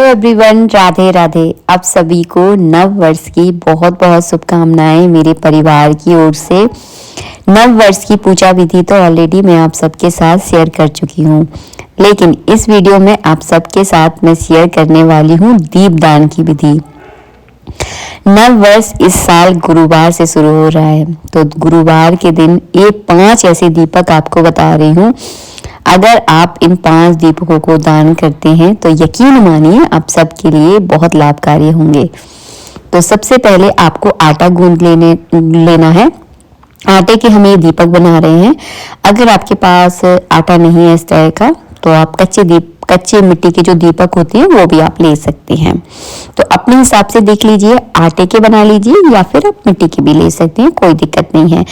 Hello everyone, Radhe Radhe. आप सभी को नव वर्ष की बहुत बहुत शुभकामनाएं मेरे परिवार की ओर से। नव वर्ष की पूजा विधि तो ऑलरेडी मैं आप सबके साथ शेयर कर चुकी हूँ, लेकिन इस वीडियो में आप सबके साथ मैं शेयर करने वाली हूँ दीपदान की विधि। नव वर्ष इस साल गुरुवार से शुरू हो रहा है, तो गुरुवार के दिन ये 5 ऐसे दीपक आपको बता रही हूँ। अगर आप इन 5 दीपकों को दान करते हैं तो यकीन मानिए आप सबके लिए बहुत लाभकारी होंगे। तो सबसे पहले आपको आटा गूंद लेना है। आटे के हम ये दीपक बना रहे हैं। अगर आपके पास आटा नहीं है इस तरह का, तो आप कच्चे मिट्टी के जो दीपक होते हैं वो भी आप ले सकते हैं। तो अपने हिसाब से देख लीजिए, आटे के बना लीजिए या फिर आप मिट्टी के भी ले सकते हैं, कोई दिक्कत नहीं है।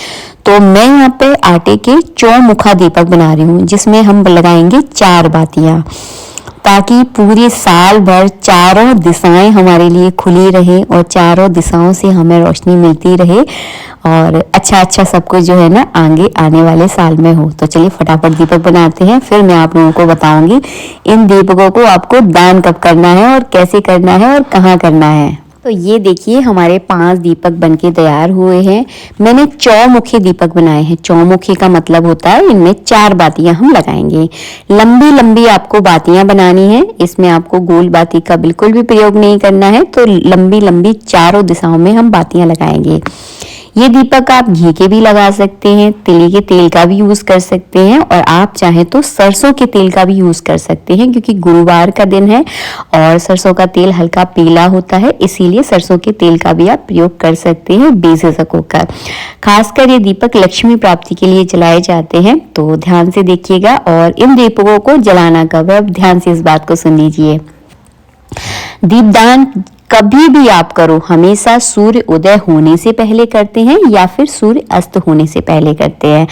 तो मैं यहाँ पे आटे के चौमुखा दीपक बना रही हूँ, जिसमें हम लगाएंगे 4 बातियां, ताकि पूरे साल भर चारों दिशाएं हमारे लिए खुली रहे और चारों दिशाओं से हमें रोशनी मिलती रहे और अच्छा सब कुछ जो है ना आगे आने वाले साल में हो। तो चलिए फटाफट दीपक बनाते हैं, फिर मैं आप लोगों को बताऊंगी इन दीपकों को आपको दान कब करना है और कैसे करना है और कहाँ करना है। तो ये देखिए हमारे 5 दीपक बनके तैयार हुए हैं। मैंने चौमुखी दीपक बनाए हैं। चौमुखी का मतलब होता है इनमें 4 बातियां हम लगाएंगे। लंबी लंबी आपको बातियां बनानी है, इसमें आपको गोल बाती का बिल्कुल भी प्रयोग नहीं करना है। तो लंबी लंबी चारों दिशाओं में हम बातियां लगाएंगे। ये दीपक आप घी के भी लगा सकते हैं, तिल के तेल का भी यूज कर सकते हैं और आप चाहें तो सरसों के तेल का भी यूज कर सकते हैं, क्योंकि गुरुवार का दिन है और सरसों का तेल हल्का पीला होता है, इसीलिए सरसों के तेल का भी आप प्रयोग कर सकते हैं बेझिझक होकर। खासकर ये दीपक लक्ष्मी प्राप्ति के लिए जलाए जाते हैं, तो ध्यान से देखिएगा। और इन दीपकों को जलाना कब है, अब ध्यान से इस बात को सुन लीजिए। दीपदान कभी भी आप करो, हमेशा सूर्य उदय होने से पहले करते हैं या फिर सूर्य अस्त होने से पहले करते हैं।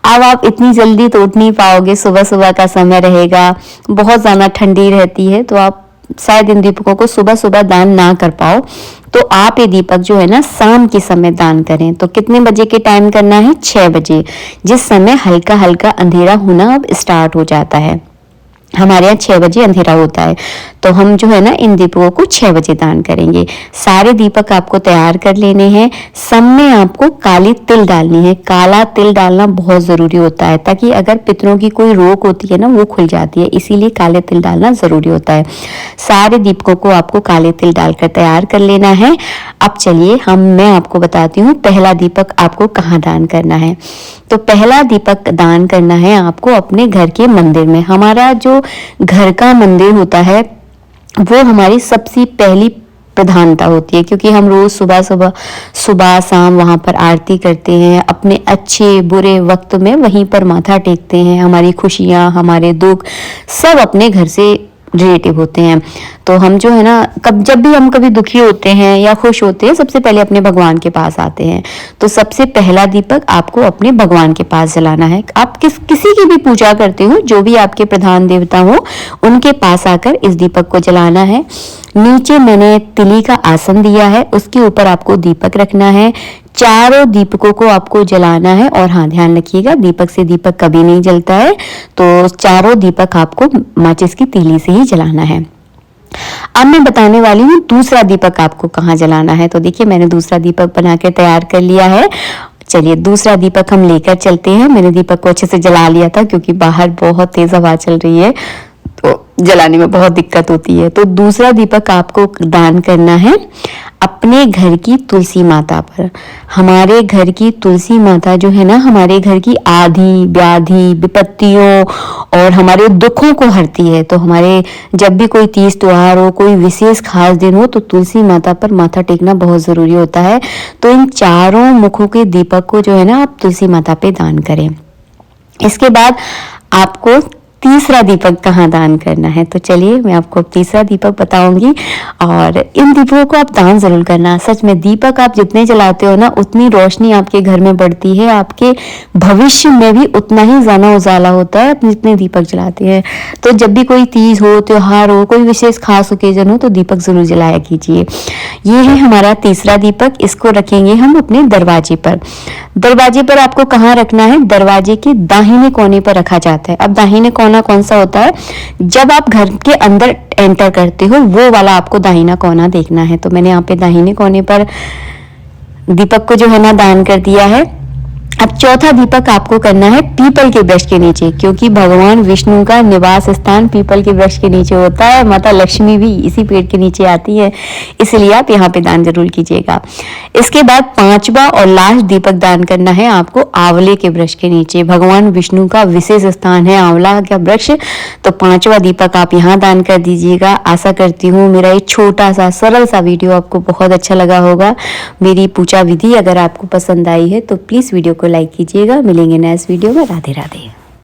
अब आप इतनी जल्दी तो उठ नहीं पाओगे, सुबह सुबह का समय रहेगा, बहुत ज्यादा ठंडी रहती है, तो आप शायद इन दीपकों को सुबह सुबह दान ना कर पाओ। तो आप ये दीपक जो है ना शाम के समय दान करें। तो कितने बजे के टाइम करना है? 6 बजे, जिस समय हल्का हल्का अंधेरा होना अब स्टार्ट हो जाता है। हमारे यहाँ 6 बजे अंधेरा होता है, तो हम जो है ना इन दीपकों को 6 बजे दान करेंगे। सारे दीपक आपको तैयार कर लेने हैं। सब में आपको काली तिल डालनी है। काला तिल डालना बहुत जरूरी होता है, ताकि अगर पितरों की कोई रोक होती है ना वो खुल जाती है, इसीलिए काले तिल डालना जरूरी होता है। सारे दीपकों को आपको काले तिल डालकर तैयार कर लेना है। अब चलिए मैं आपको बताती हूँ पहला दीपक आपको कहाँ दान करना है। तो पहला दीपक दान करना है आपको अपने घर के मंदिर में। हमारा जो घर का मंदिर होता है वो हमारी सबसे पहली प्रधानता होती है, क्योंकि हम रोज सुबह शाम वहां पर आरती करते हैं। अपने अच्छे बुरे वक्त में वहीं पर माथा टेकते हैं। हमारी खुशियां, हमारे दुख सब अपने घर से रिलेटिव होते हैं। तो हम जो है ना जब भी हम कभी दुखी होते हैं या खुश होते हैं, सबसे पहले अपने भगवान के पास आते हैं। तो सबसे पहला दीपक आपको अपने भगवान के पास जलाना है। आप किसी की भी पूजा करते हो, जो भी आपके प्रधान देवता हो, उनके पास आकर इस दीपक को जलाना है। नीचे मैंने तिली का आसन दिया है, उसके ऊपर आपको दीपक रखना है। चारों दीपकों को आपको जलाना है। और हाँ, ध्यान रखिएगा दीपक से दीपक कभी नहीं जलता है, तो चारों दीपक आपको माचिस की तीली से ही जलाना है। अब मैं बताने वाली हूँ दूसरा दीपक आपको कहाँ जलाना है। तो देखिए मैंने दूसरा दीपक बना के तैयार कर लिया है। चलिए दूसरा दीपक हम लेकर चलते हैं। मैंने दीपक को अच्छे से जला लिया था, क्योंकि बाहर बहुत तेज हवा चल रही है तो जलाने में बहुत दिक्कत होती है। तो दूसरा दीपक आपको दान करना है अपने घर की तुलसी माता पर। हमारे घर की तुलसी माता जो है ना, हमारे घर की आधी व्याधि विपत्तियों और हमारे दुखों को हरती है। तो हमारे जब भी कोई तीज त्योहार हो, कोई विशेष खास दिन हो, तो तुलसी माता पर माथा टेकना बहुत जरूरी होता है। तो इन चारों मुखों के दीपक को जो है ना आप तुलसी माता पे दान करें। इसके बाद आपको तीसरा दीपक कहाँ दान करना है। तो चलिए मैं आपको तीसरा दीपक बताऊंगी, और इन दीपकों को आप दान जरूर करना। सच में दीपक आप जितने जलाते हो ना, उतनी रोशनी आपके घर में बढ़ती है, आपके भविष्य में भी उतना ही ज्यादा उजाला होता है आप जितने दीपक जलाते हैं। तो जब भी कोई तीज हो, त्योहार हो, कोई विशेष खास ओकेजन हो, तो दीपक जरूर जलाया कीजिए। ये है हमारा तीसरा दीपक। इसको रखेंगे हम अपने दरवाजे पर। दरवाजे पर आपको कहाँ रखना है? दरवाजे के दाहिने कोने पर रखा जाता है। अब दाहिने कोने कोना कौन सा होता है, जब आप घर के अंदर एंटर करते हो वो वाला आपको दाहिना कोना देखना है। तो मैंने यहाँ पे दाहिने कोने पर दीपक को जो है ना दान कर दिया है। अब चौथा दीपक आपको करना है पीपल के वृक्ष के नीचे, क्योंकि भगवान विष्णु का निवास स्थान पीपल के वृक्ष के नीचे होता है। माता लक्ष्मी भी इसी पेड़ के नीचे आती है, इसलिए आप यहाँ पे दान जरूर कीजिएगा। इसके बाद पांचवा और लास्ट दीपक दान करना है आपको आंवले के वृक्ष के नीचे। भगवान विष्णु का विशेष स्थान है आंवला का वृक्ष, तो पांचवा दीपक आप यहाँ दान कर दीजिएगा। आशा करती हूँ मेरा ये छोटा सा सरल सा वीडियो आपको बहुत अच्छा लगा होगा। मेरी पूजा विधि अगर आपको पसंद आई है तो प्लीज वीडियो को लाइक कीजिएगा। मिलेंगे नेक्स्ट वीडियो में। राधे राधे।